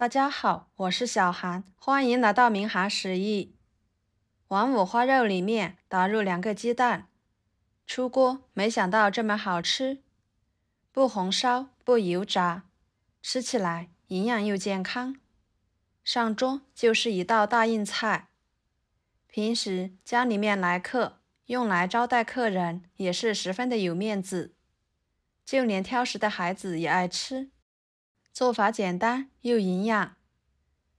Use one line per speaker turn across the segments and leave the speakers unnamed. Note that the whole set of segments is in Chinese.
大家好，我是小韩，欢迎来到明涵食艺。往五花肉里面打入2个鸡蛋，出锅，没想到这么好吃，不红烧，不油炸，吃起来营养又健康，上桌就是一道大硬菜。平时家里面来客，用来招待客人，也是十分的有面子，就连挑食的孩子也爱吃。做法简单又营养，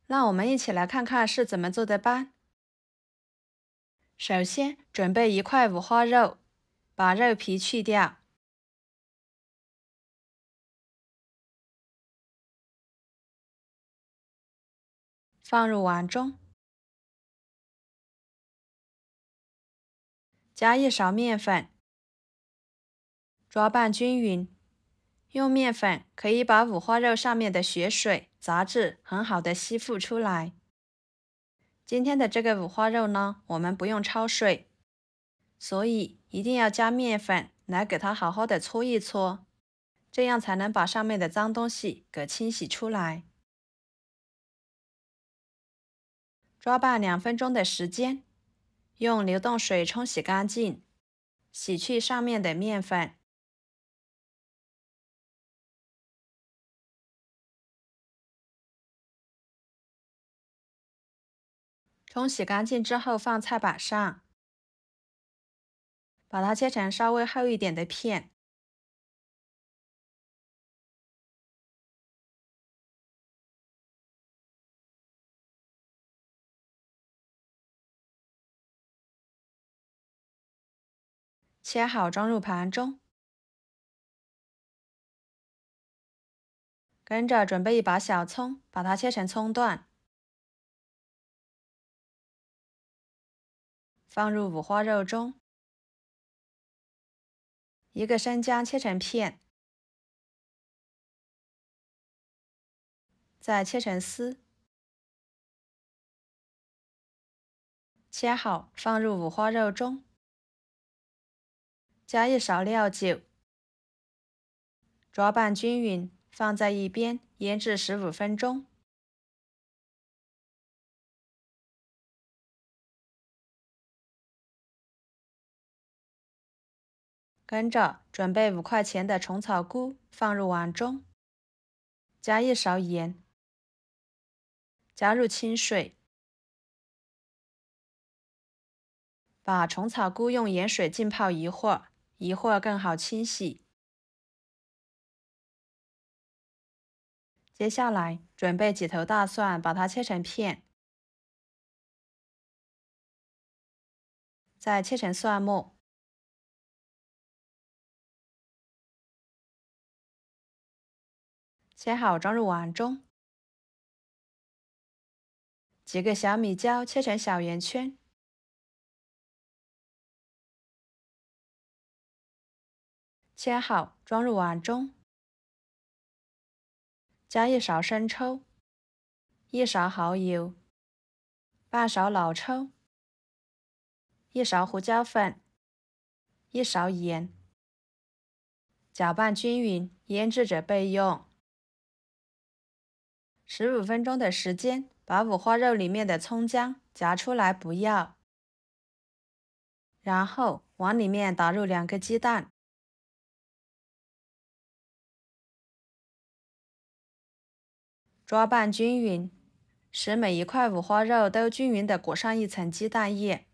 让我们一起来看看是怎么做的吧。首先准备1块五花肉，把肉皮去掉，放入碗中，加1勺面粉，抓拌均匀。用面粉可以把五花肉上面的血水、杂质很好的吸附出来。今天的这个五花肉呢，我们不用焯水，所以一定要加面粉来给它好好的搓一搓，这样才能把上面的脏东西给清洗出来。抓拌2分钟的时间，用流动水冲洗干净，洗去上面的面粉。冲洗干净之后放菜板上，把它切成稍微厚一点的片。切好装入盘中，跟着准备1把小葱，把它切成葱段，放入五花肉中。1个生姜切成片，再切成丝，切好放入五花肉中，加1勺料酒，抓拌均匀，放在一边腌制15分钟。跟着准备5块钱的虫草菇放入碗中，加1勺盐，加入清水，把虫草菇用盐水浸泡一会儿更好清洗。接下来准备几头大蒜，把它切成片，再切成蒜末，切好装入碗中。几个小米椒切成小圆圈，切好装入碗中。加1勺生抽，1勺蚝油，半勺老抽，1勺胡椒粉，1勺盐，搅拌均匀，腌制着备用。15分钟的时间，把五花肉里面的葱姜夹出来不要，然后往里面打入2个鸡蛋，抓拌均匀，使每1块五花肉都均匀地裹上1层鸡蛋液。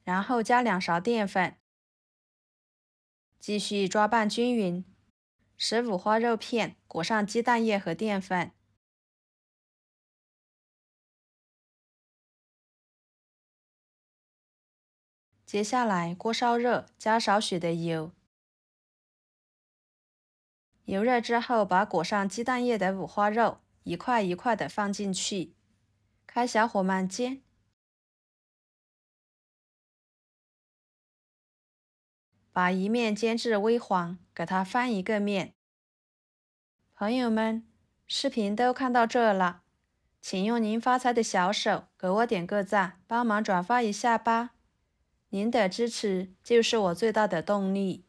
然后加2勺淀粉，继续抓拌均匀，使五花肉片裹上鸡蛋液和淀粉。接下来锅烧热，加少许的油。油热之后，把裹上鸡蛋液的五花肉一块一块的放进去，开小火慢煎。把一面煎至微黄，给它翻1个面。朋友们，视频都看到这了，请用您发财的小手给我点个赞，帮忙转发一下吧。您的支持就是我最大的动力。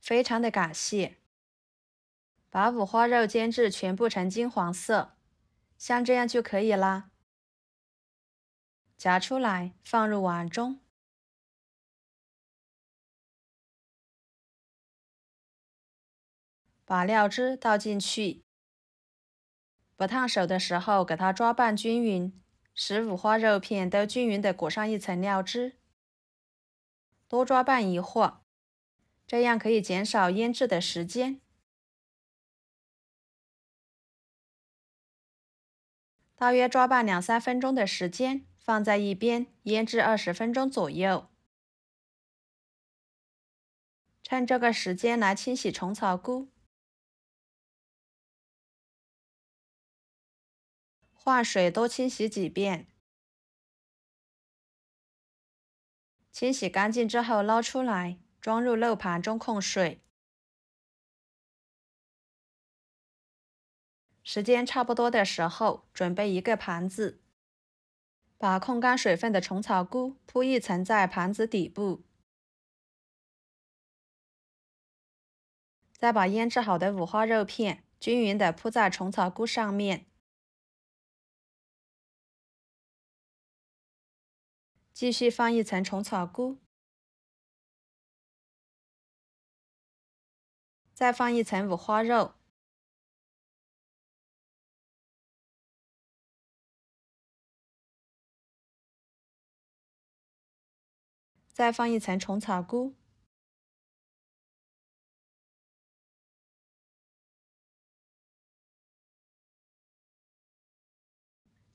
非常的感谢。把五花肉煎至全部呈金黄色，像这样就可以啦。夹出来，放入碗中。把料汁倒进去，不烫手的时候给它抓拌均匀，使五花肉片都均匀地裹上一层料汁。多抓拌一会儿，这样可以减少腌制的时间。大约抓拌2-3分钟的时间，放在一边腌制20分钟左右。趁这个时间来清洗虫草菇，换水多清洗几遍。清洗干净之后捞出来，装入漏盘中控水。时间差不多的时候，准备一个盘子，把控干水分的虫草菇铺一层在盘子底部，再把腌制好的五花肉片均匀地铺在虫草菇上面，继续放一层虫草菇，再放一层五花肉，再放一层虫草菇，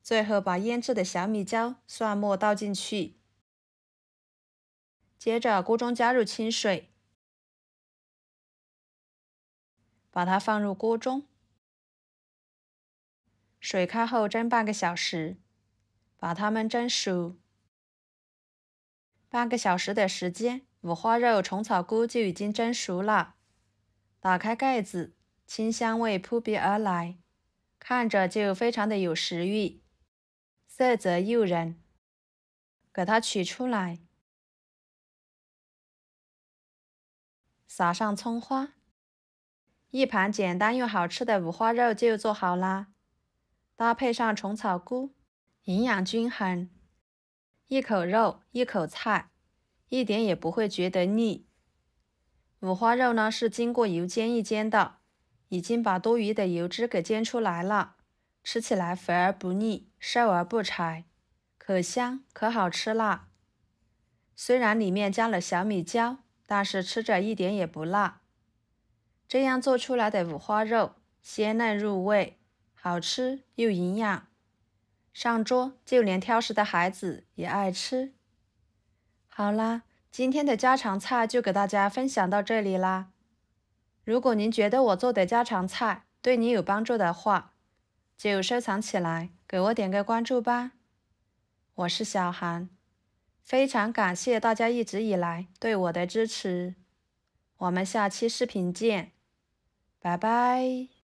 最后把腌制的小米椒、蒜末倒进去，接着锅中加入清水，把它放入锅中，水开后蒸半个小时，把它们蒸熟。半个小时的时间，五花肉、虫草菇就已经蒸熟了。打开盖子，清香味扑鼻而来，看着就非常的有食欲，色泽诱人。给它取出来，撒上葱花，一盘简单又好吃的五花肉就做好啦。搭配上虫草菇，营养均衡，一口肉，一口菜，一点也不会觉得腻。五花肉呢是经过油煎一煎的，已经把多余的油脂给煎出来了，吃起来肥而不腻，瘦而不柴，可香可好吃啦。虽然里面加了小米椒，但是吃着一点也不辣。这样做出来的五花肉鲜嫩入味，好吃又营养，上桌就连挑食的孩子也爱吃。好啦，今天的家常菜就给大家分享到这里啦。如果您觉得我做的家常菜对你有帮助的话，就收藏起来，给我点个关注吧。我是小韩，非常感谢大家一直以来对我的支持。我们下期视频见，拜拜。